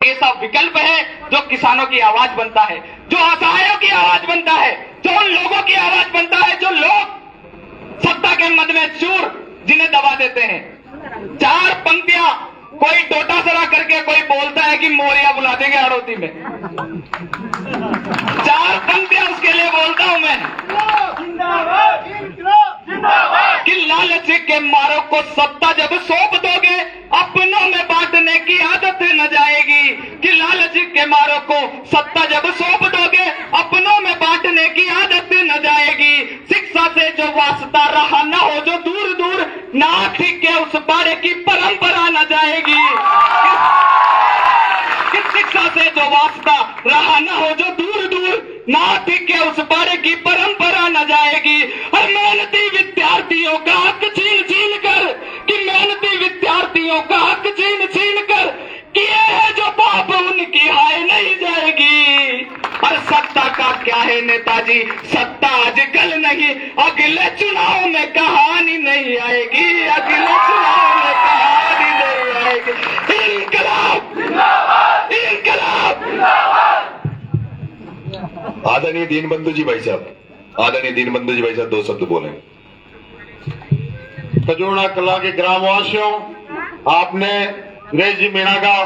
ऐसा विकल्प है जो किसानों की आवाज बनता है, जो असहायों की आवाज बनता है, जो उन लोगों की आवाज बनता है जो लोग सत्ता के मद में चूर जिन्हें दबा देते हैं। 4 पंक्तियां कोई डोटासरा करके कोई बोलता है कि मोरिया बुला देंगे हड़ौती में, 4 पंक्तियां उसके लिए बोलता हूं मैं कि लालच के मारों को सत्ता जब सौंप दोगे अपनों में बांटने की आदत न जाएगी, कि लालच के मारों को सत्ता जब सौंप दोगे अपनों में बांटने की आदत न जाएगी। शिक्षा से जो वास्ता रहा न हो जो दूर दूर नाथ के उस बारे की परंपरा न जाएगी, कि शिक्षा से जो वास्ता रहा न हो जो दूर दूर नाथ के उस बारे की परंपरा न जाएगी। और मेहनती विद्यार्थियों का हक छीन छीन कर, कि मेहनती विद्यार्थियों का हक छीन छीन कर किए है जो पाप उनकी हाय नहीं जाएगी। और सत्ता का क्या है नेताजी, सत्ता आजकल नहीं अगले चुनाव में कहानी नहीं आएगी, अगले चुनाव में कहानी नहीं आएगी। इनकलाब इनकलाब। आदरणीय दीनबंधु जी भाई साहब, आदरणीय दीनबंधु जी भाई साहब 2 शब्द बोले। खजूरना कला के ग्रामवासियों, आपने नरेश जी मीणा का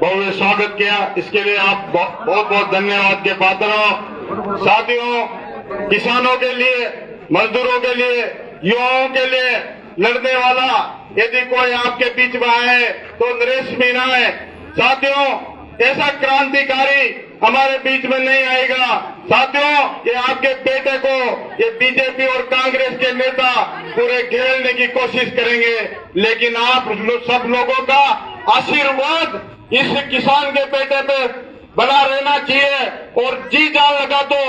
भव्य स्वागत किया, इसके लिए आप बहुत बहुत धन्यवाद के पात्र हो। साथियों, किसानों के लिए, मजदूरों के लिए, युवाओं के लिए लड़ने वाला यदि कोई आपके बीच में आए तो नरेश मीणा है। साथियों, ऐसा क्रांतिकारी हमारे बीच में नहीं आएगा। साथियों, ये आपके बेटे को ये बीजेपी और कांग्रेस के नेता पूरे घेरने की कोशिश करेंगे, लेकिन आप सब लोगों का आशीर्वाद इस किसान के बेटे पे बना रहना चाहिए। और जी जान लगा तो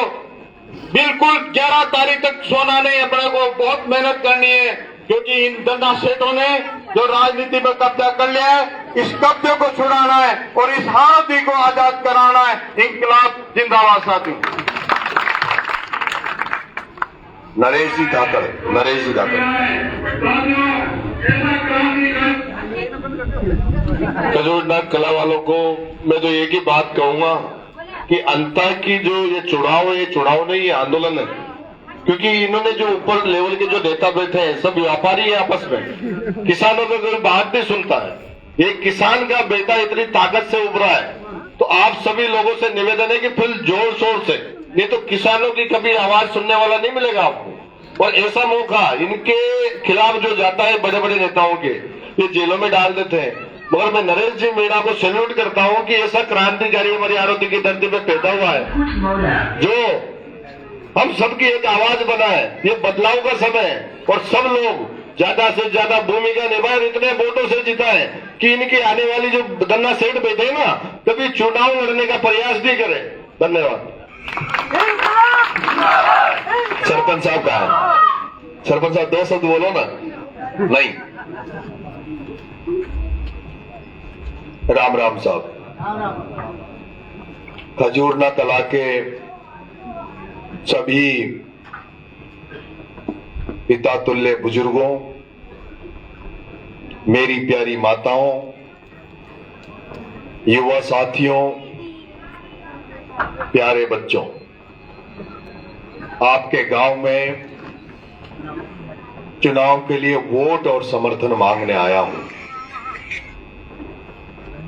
बिल्कुल 11 तारीख तक सोना नहीं, अपने को बहुत मेहनत करनी है, क्योंकि इन धन्ना सेठों ने जो राजनीति में कब्जा कर लिया है, इस कब्जे को छुड़ाना है और इस हारती को आजाद कराना है। इंकलाब जिंदाबाद। साथियों, नरेश जी धाकड़, नरेश जी धाकड़। खजूरना कला वालों को मैं तो एक ही बात कहूंगा कि अंतर की जो ये चुनाव है, ये चुनाव नहीं, ये आंदोलन है। क्योंकि इन्होंने जो ऊपर लेवल के जो नेता बैठे हैं सब व्यापारी है आपस में, किसानों का कोई बात नहीं सुनता है। एक किसान का बेटा इतनी ताकत से उभरा है, तो आप सभी लोगों से निवेदन है कि फिर जोर शोर से, नहीं तो किसानों की कभी आवाज सुनने वाला नहीं मिलेगा आपको। और ऐसा मौका इनके खिलाफ जो जाता है बड़े बड़े नेताओं के, ये जेलों में डाल देते हैं। मगर मैं नरेश जी मीणा को सैल्यूट करता हूं कि ऐसा क्रांतिकारी हमारी आरोती की धरती पे पैदा हुआ है जो हम सबकी एक आवाज बना है। ये बदलाव का समय है और सब लोग ज्यादा से ज्यादा भूमिका निभाए, इतने वोटों से जीता है कि इनकी आने वाली जो धन्ना सेठ बैठे ना, कभी चुनाव लड़ने का प्रयास नहीं करे। धन्यवाद। सरपंच साहब कहा है? सरपंच साहब 2 शब्द बोलो ना। नहीं, राम राम साहब। खजूरना कला के सभी पिता तुल्य बुजुर्गों, मेरी प्यारी माताओं, युवा साथियों, प्यारे बच्चों, आपके गांव में चुनाव के लिए वोट और समर्थन मांगने आया हूं।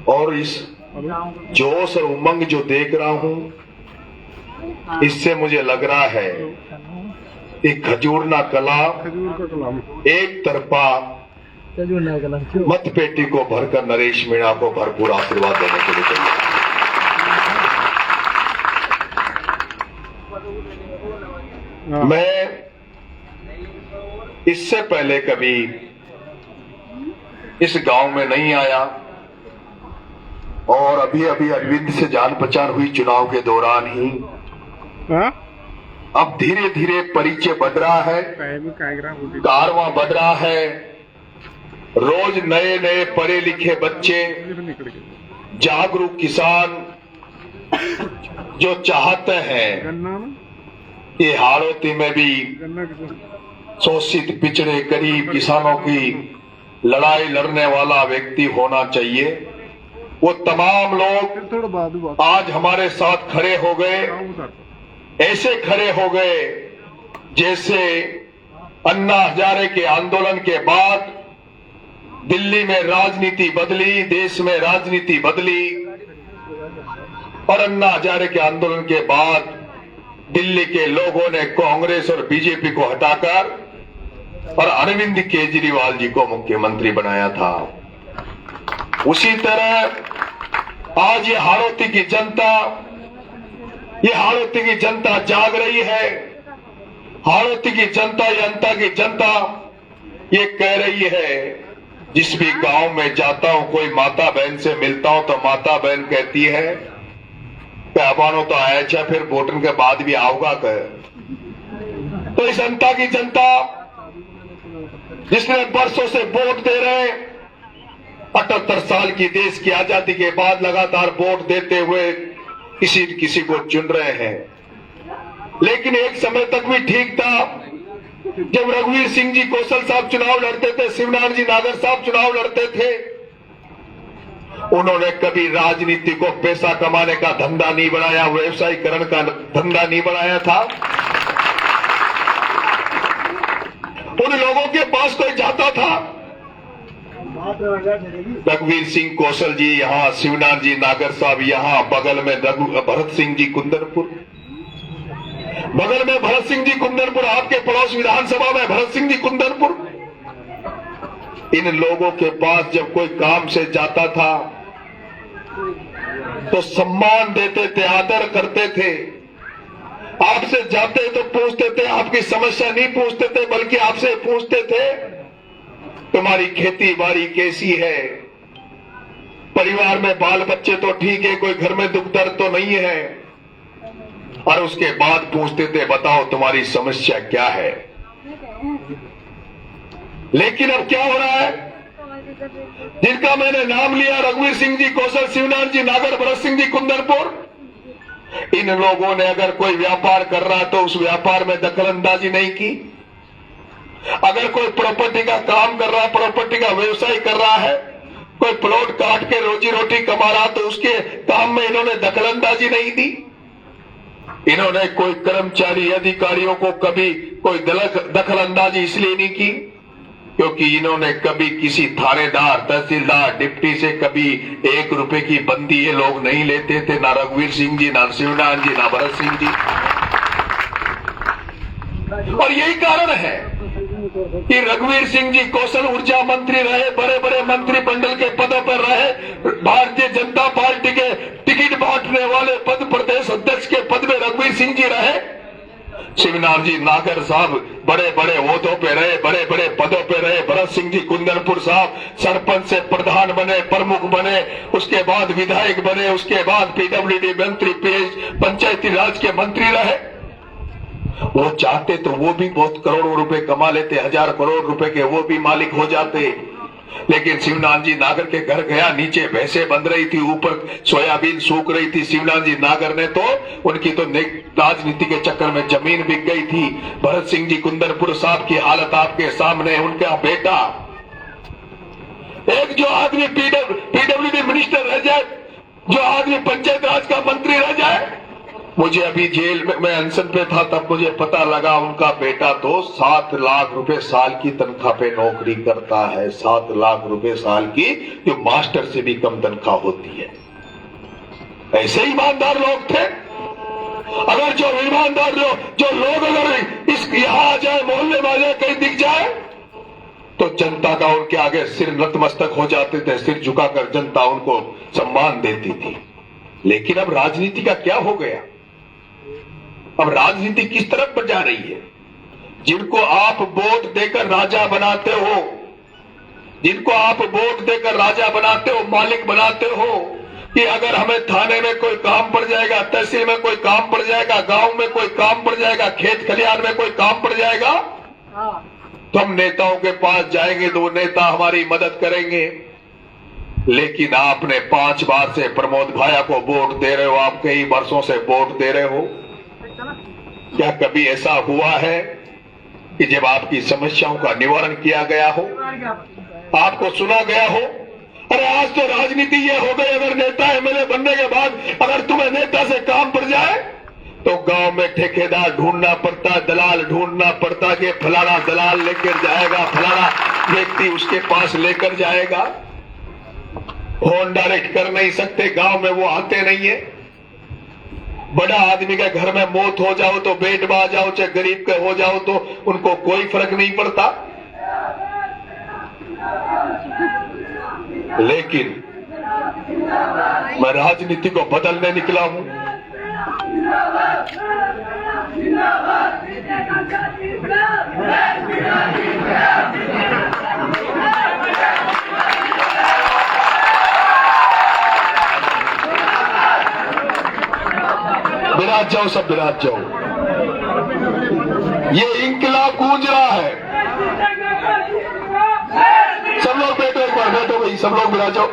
और इस जोश और उमंग जो देख रहा हूं, इससे मुझे लग रहा है कि खजूरना कला एक तरफा मत पेटी को भरकर नरेश मीणा को भरपूर आशीर्वाद देने के लिए चाहिए। मैं इससे पहले कभी इस गांव में नहीं आया और अभी अभी अरविंद से जान पहचान हुई चुनाव के दौरान ही। अब धीरे धीरे परिचय बढ़ रहा है, कारवां बढ़ रहा है। रोज नए नए पढ़े लिखे बच्चे, जागरूक किसान जो चाहते हैं कि हाड़ौती में भी शोषित पिछड़े गरीब किसानों की लड़ाई लड़ने वाला व्यक्ति होना चाहिए। वो तमाम लोग आज हमारे साथ खड़े हो गए, ऐसे खड़े हो गए जैसे अन्ना हजारे के आंदोलन के बाद दिल्ली में राजनीति बदली, देश में राजनीति बदली, और अन्ना हजारे के आंदोलन के बाद दिल्ली के लोगों ने कांग्रेस और बीजेपी को हटाकर और अरविंद केजरीवाल जी को मुख्यमंत्री बनाया था। उसी तरह आज ये हाड़ौती की जनता जाग रही है। हाड़ौती की जनता, जनता की जनता ये कह रही है, जिस भी गांव में जाता हूं, कोई माता बहन से मिलता हूं तो माता बहन कहती है कि अबानो तो आया छे, फिर वोटन के बाद भी आओगा कह। तो इस जनता की जनता जिसने वर्षों से वोट दे रहे, 78 साल की देश की आजादी के बाद लगातार वोट देते हुए किसी किसी को चुन रहे हैं। लेकिन एक समय तक भी ठीक था जब रघुवीर सिंह जी कौशल साहब चुनाव लड़ते थे, शिवनारायण जी नागर साहब चुनाव लड़ते थे। उन्होंने कभी राजनीति को पैसा कमाने का धंधा नहीं बनाया, व्यवसायीकरण का धंधा नहीं बनाया था। उन लोगों के पास कोई जाता था, रघुवीर सिंह कौशल जी यहाँ, शिवनारायण जी नागर साहब यहाँ, बगल में भरत सिंह जी कुंदनपुर, बगल में भरत सिंह जी कुंदनपुर, आपके पड़ोस विधानसभा में भरत सिंह जी कुंदनपुर। इन लोगों के पास जब कोई काम से जाता था तो सम्मान देते थे, आदर करते थे। आपसे जाते तो पूछते थे, आपकी समस्या नहीं पूछते थे, बल्कि आपसे पूछते थे तुम्हारी खेती बाड़ी कैसी है, परिवार में बाल बच्चे तो ठीक है, कोई घर में दुख दर्द तो नहीं है, और उसके बाद पूछते थे बताओ तुम्हारी समस्या क्या है। लेकिन अब क्या हो रहा है, जिनका मैंने नाम लिया, रघुवीर सिंह जी कौशल, शिवनारायण जी नागर, भरत सिंह जी कुंदनपुर, इन लोगों ने अगर कोई व्यापार कर रहा तो उस व्यापार में दखलंदाजी नहीं की। अगर कोई प्रॉपर्टी का काम कर रहा, प्रॉपर्टी का व्यवसाय कर रहा है, कोई प्लॉट काट के रोजी रोटी कमा रहा तो उसके काम में इन्होंने दखलंदाजी नहीं दी। इन्होंने कोई कर्मचारी अधिकारियों को कभी कोई दखलंदाजी इसलिए नहीं की क्योंकि इन्होंने कभी किसी थानेदार, तहसीलदार, डिप्टी से कभी 1 रुपए की बंदी ये लोग नहीं लेते थे, ना रघुवीर सिंह जी, ना शिवनारायण जी, ना भरत सिंह जी। और यही कारण है कि रघुवीर सिंह जी कौशल ऊर्जा मंत्री रहे, बड़े बड़े मंत्रिमंडल के पदों पर रहे, भारतीय जनता पार्टी के टिकट बांटने वाले पद, प्रदेश अध्यक्ष के पद में रघुवीर सिंह जी रहे। शिवनारायण जी नागर साहब बड़े बड़े ओहदों पे रहे, बड़े बड़े पदों पे रहे। भरत सिंह जी कुंदनपुर साहब सरपंच से प्रधान बने, प्रमुख बने, उसके बाद विधायक बने, उसके बाद पीडब्ल्यूडी मंत्री, पंचायती राज के मंत्री रहे। वो चाहते तो वो भी बहुत करोड़ों रुपए कमा लेते, 1000 करोड़ रुपए के वो भी मालिक हो जाते। लेकिन शिवनारायण जी नागर के घर गया, नीचे भैंसे बंध रही थी, ऊपर सोयाबीन सूख रही थी। शिवनारायण जी नागर ने तो उनकी तो राजनीति के चक्कर में जमीन बिक गई थी। भरत सिंह जी कुंदनपुर साहब की हालत आपके सामने, उनका बेटा, एक जो आदमी पीडब्ल्यूडी मिनिस्टर रह जाए, जो आदमी पंचायत राज का मंत्री रह जाए। मुझे अभी जेल में, मैं अनशन पे था तब मुझे पता लगा उनका बेटा तो 7 लाख रुपए साल की तनख्वाह पे नौकरी करता है। 7 लाख रुपए साल की, जो मास्टर से भी कम तनख्वाह होती है। ऐसे ईमानदार लोग थे। अगर जो ईमानदार जो लोग अगर इस यहाँ आ जाए, मोहल्ले में आ जाए, कहीं दिख जाए तो जनता का उनके आगे सिर नतमस्तक हो जाते थे, सिर झुकाकर जनता उनको सम्मान देती थी। लेकिन अब राजनीति का क्या हो गया? अब राजनीति किस तरफ पर जा रही है? जिनको आप वोट देकर राजा बनाते हो, जिनको आप वोट देकर राजा बनाते हो, मालिक बनाते हो, कि अगर हमें थाने में कोई काम पड़ जाएगा, तहसील में कोई काम पड़ जाएगा, गांव में कोई काम पड़ जाएगा, खेत खलिहान में कोई काम पड़ जाएगा, तो हम नेताओं के पास जाएंगे तो वो नेता हमारी मदद करेंगे। लेकिन आपने 5 बार से प्रमोद भाया को वोट दे रहे हो, आप कई वर्षों से वोट दे रहे हो। क्या कभी ऐसा हुआ है कि जब आपकी समस्याओं का निवारण किया गया हो, आपको सुना गया हो, अरे आज तो राजनीति ये हो गई, अगर नेता एमएलए बनने के बाद अगर तुम्हें नेता से काम पड़ जाए तो गांव में ठेकेदार ढूंढना पड़ता है, दलाल ढूंढना पड़ता है कि फलाना दलाल लेकर जाएगा, फलाना व्यक्ति उसके पास लेकर जाएगा। फोन डायरेक्ट कर नहीं सकते, गांव में वो आते नहीं है। बड़ा आदमी के घर में मौत हो जाओ तो बेट में आ जाओ, चाहे गरीब के हो जाओ तो उनको कोई फर्क नहीं पड़ता। लेकिन मैं राजनीति को बदलने निकला हूं। विराज जाओ, सब विराज जाओ। ये इंकलाब गूंज रहा है। सब लोग बैठो, एक बार बैठो भाई, सब लोग विराज जाओ।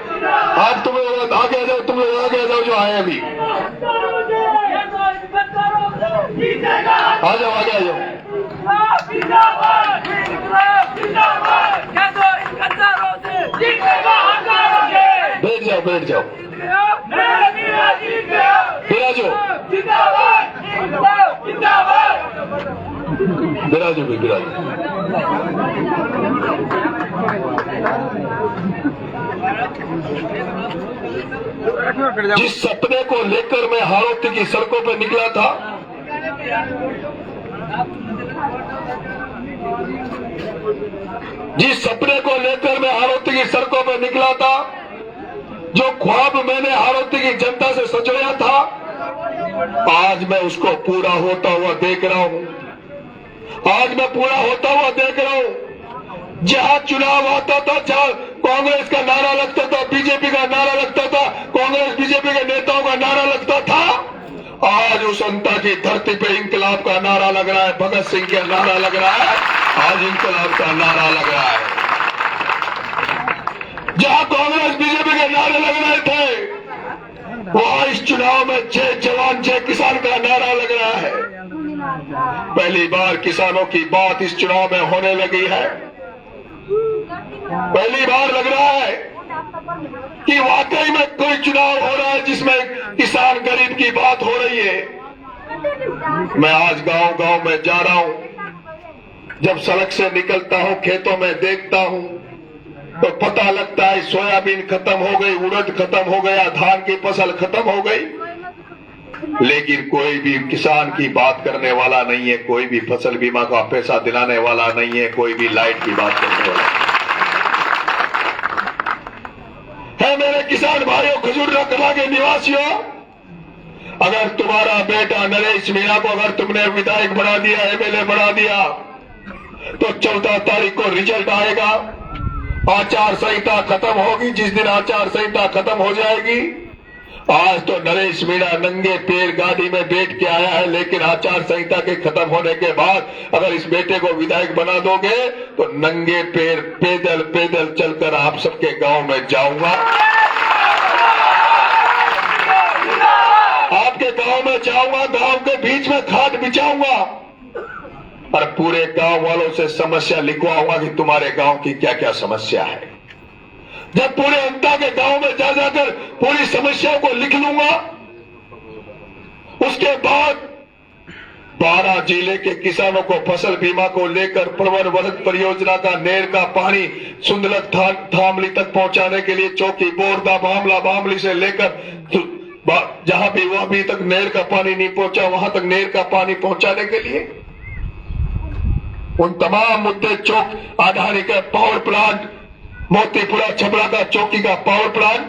आप तुम लोग आगे आ जाओ, तुम लोग आगे आ जाओ जो आए अभी। आ जाओ, आगे आ जाओ। बैठ जाओ, बैठ जाओ, विराजो, विराजो भाई, विराजो। जिस सपने को लेकर मैं हाड़ौती की सड़कों पर निकला था, जिस सपने को लेकर मैं हाड़ौती की सड़कों पर निकला था, जो ख्वाब मैंने हाड़ौती की जनता से सजोया था, आज मैं उसको पूरा होता हुआ देख रहा हूं। आज मैं पूरा होता हुआ देख रहा हूं। जहां चुनाव आता था, जहां कांग्रेस का नारा लगता था, बीजेपी का नारा लगता था, कांग्रेस बीजेपी के नेताओं का नारा लगता था, आज उस अंता की धरती पे इंकलाब का नारा लग रहा है, भगत सिंह का नारा लग रहा है, आज इंकलाब का नारा लग रहा है। जहां कांग्रेस बीजेपी के नारे लग रहे थे, वहां इस चुनाव में जय जवान जय किसान का नारा लग रहा है। पहली बार किसानों की बात इस चुनाव में होने लगी है। पहली बार लग रहा है कि वाकई में कोई चुनाव हो रहा है जिसमें किसान गरीब की बात हो रही है। मैं आज गांव गांव में जा रहा हूं। जब सड़क से निकलता हूं, खेतों में देखता हूं, तो पता लगता है सोयाबीन खत्म हो गई, उड़द खत्म हो गया, धान की फसल खत्म हो गई, लेकिन कोई भी किसान की बात करने वाला नहीं है, कोई भी फसल बीमा का पैसा दिलाने वाला नहीं है, कोई भी लाइट की बात करने वाला है। मेरे किसान भाइयों, खजूर कला के निवासियों, अगर तुम्हारा बेटा नरेश मीणा को अगर तुमने विधायक बना दिया, एमएलए बना दिया, तो 14 तारीख को रिजल्ट आएगा। आचार संहिता खत्म होगी। जिस दिन आचार संहिता खत्म हो जाएगी, आज तो नरेश मीणा नंगे पैर गाड़ी में बैठ के आया है, लेकिन आचार संहिता के खत्म होने के बाद अगर इस बेटे को विधायक बना दोगे तो नंगे पैर पैदल पैदल चलकर आप सबके गांव में जाऊंगा, आपके गांव में जाऊंगा, गांव के बीच में खाट बिछाऊंगा और पूरे गांव वालों से समस्या लिखवाऊंगा कि तुम्हारे गांव की क्या क्या समस्या है। जब पूरे अंता के गांव में जा जाकर पूरी समस्याओं को लिख लूंगा, उसके बाद 12 जिले के किसानों को फसल बीमा को लेकर प्रवर वर्ग परियोजना का नहर का पानी सुंदलक थामली तक पहुंचाने के लिए चौकी बोरदा बामली से लेकर जहां भी वहां भी तक नहर का पानी नहीं पहुंचा, वहां तक नहर का पानी पहुंचाने के लिए उन तमाम मुद्दे, चौक आधारी का पावर प्लांट, मोतीपुरा छबड़ा का चौकी का पावर प्लांट,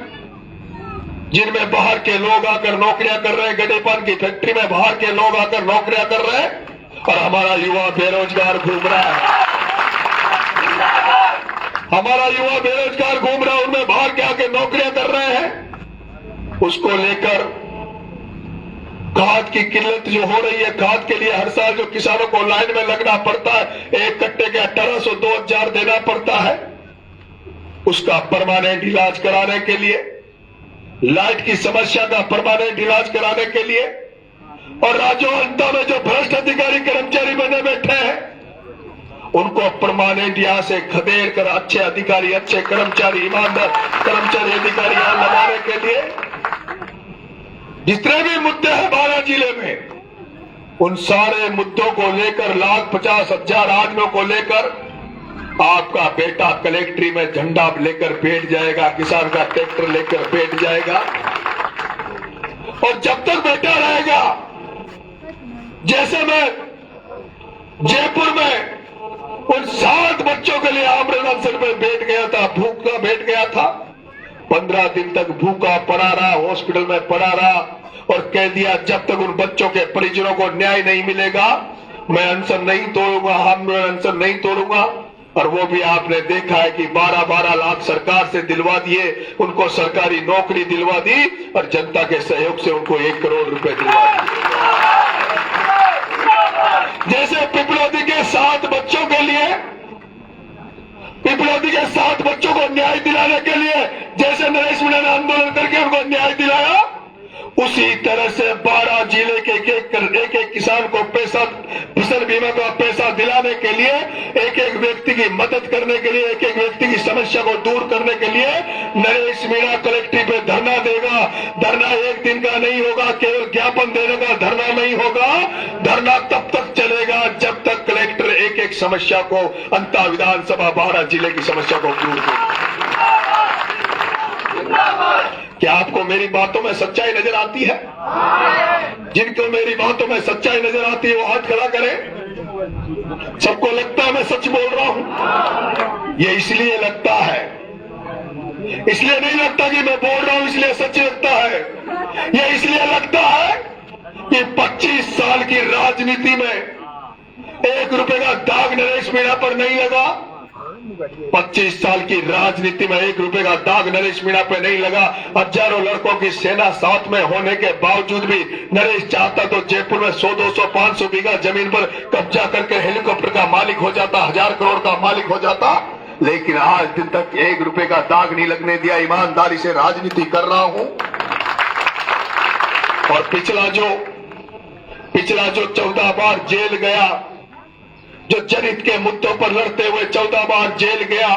जिनमें बाहर के लोग आकर नौकरियां कर रहे हैं, गडेपान की फैक्ट्री में बाहर के लोग आकर नौकरियां कर रहे हैं और हमारा युवा बेरोजगार घूम रहा है। हमारा युवा बेरोजगार घूम रहा है, उनमें बाहर के आके नौकरियां कर रहे हैं। उसको लेकर खाद की किल्लत जो हो रही है, खाद के लिए हर साल जो किसानों को लाइन में लगना पड़ता है, एक कट्टे के 1800 2000 देना पड़ता है, उसका परमानेंट इलाज कराने के लिए, लाइट की समस्या का परमानेंट इलाज कराने के लिए, और राज्यों अंता में जो भ्रष्ट अधिकारी कर्मचारी बने बैठे हैं, उनको परमानेंट यहाँ से खदेड़ कर अच्छे अधिकारी, अच्छे कर्मचारी, ईमानदार कर्मचारी अधिकारी यहाँ लगाने के लिए जितने भी मुद्दे हैं बारां जिले में, उन सारे मुद्दों को लेकर 1,50,000 आदमियों को लेकर आपका बेटा कलेक्ट्री में झंडा लेकर बैठ जाएगा, किसान का ट्रैक्टर लेकर बैठ जाएगा। और जब तक बैठा रहेगा, जैसे मैं जयपुर में उन 7 बच्चों के लिए आमरण अनशन में बैठ गया था, भूखा बैठ गया था, 15 दिन तक भूखा पड़ा रहा, हॉस्पिटल में पड़ा रहा और कह दिया जब तक उन बच्चों के परिजनों को न्याय नहीं मिलेगा मैं अनशन नहीं तोड़ूंगा, आमरण अनशन नहीं तोड़ूंगा। और वो भी आपने देखा है कि 12-12 लाख सरकार से दिलवा दिए, उनको सरकारी नौकरी दिलवा दी और जनता के सहयोग से उनको 1 करोड़ रुपए दिलवा दिए। जैसे पिपलौदी के 7 बच्चों के लिए, पिपलौदी के 7 बच्चों को न्याय दिलाने के लिए जैसे नरेश मीणा ने आंदोलन करके उनको न्याय दिलाया, उसी तरह से 12 जिले के एक किसान को पैसा, फसल बीमा का पैसा दिलाने के लिए, एक व्यक्ति की मदद करने के लिए, एक व्यक्ति की समस्या को दूर करने के लिए नरेश मीणा कलेक्ट्री पे धरना देगा। धरना 1 दिन का नहीं होगा, केवल ज्ञापन देने का धरना नहीं होगा। धरना तब तक चलेगा जब तक कलेक्टर एक समस्या को, अंता विधानसभा 12 जिले की समस्या को दूर करे। क्या आपको मेरी बातों में सच्चाई नजर आती है? जिनको मेरी बातों में सच्चाई नजर आती है वो हाथ खड़ा करें। सबको लगता है मैं सच बोल रहा हूं? ये इसलिए लगता है, इसलिए नहीं लगता कि मैं बोल रहा हूं इसलिए सच लगता है। ये इसलिए लगता है कि 25 साल की राजनीति में 1 रुपए का दाग नरेश मीणा पर नहीं लगा। 25 साल की राजनीति में 1 रुपए का दाग नरेश मीणा पे नहीं लगा। हजारों लड़कों की सेना साथ में होने के बावजूद भी नरेश चाहता तो जयपुर में 100, 200, 500 बीघा जमीन पर कब्जा करके हेलीकॉप्टर का मालिक हो जाता, 1000 करोड़ का मालिक हो जाता। लेकिन आज दिन तक 1 रुपए का दाग नहीं लगने दिया। ईमानदारी से राजनीति कर रहा हूं। और पिछला जो 14 बार जेल गया, जो जनहित के मुद्दों पर लड़ते हुए 14 बार जेल गया,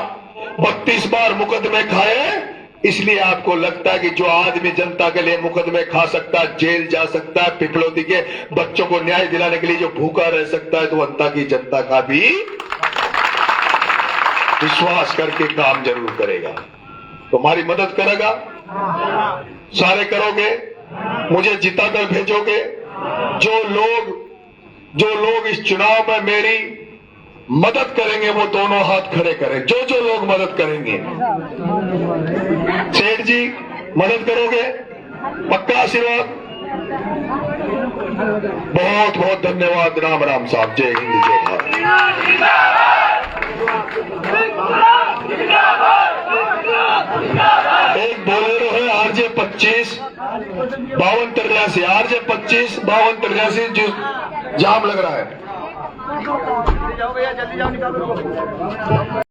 32 बार मुकदमे खाए, इसलिए आपको लगता है कि जो आदमी जनता के लिए मुकदमे खा सकता है, जेल जा सकता है, पिपलौदी के बच्चों को न्याय दिलाने के लिए जो भूखा रह सकता है, तो अंता की जनता का भी विश्वास करके काम जरूर करेगा। तुम्हारी मदद करेगा, सारे करोगे, मुझे जिताकर भेजोगे। जो लोग इस चुनाव में मेरी मदद करेंगे वो दोनों हाथ खड़े करें। जो लोग मदद करेंगे, सेठ जी मदद करोगे? पक्का आशीर्वाद? बहुत बहुत धन्यवाद। राम राम साहब। जय हिंद, जय भारत। एक बोलेरो है RJ 25 52 83, RJ 25 52 83 जो जाम लग रहा है।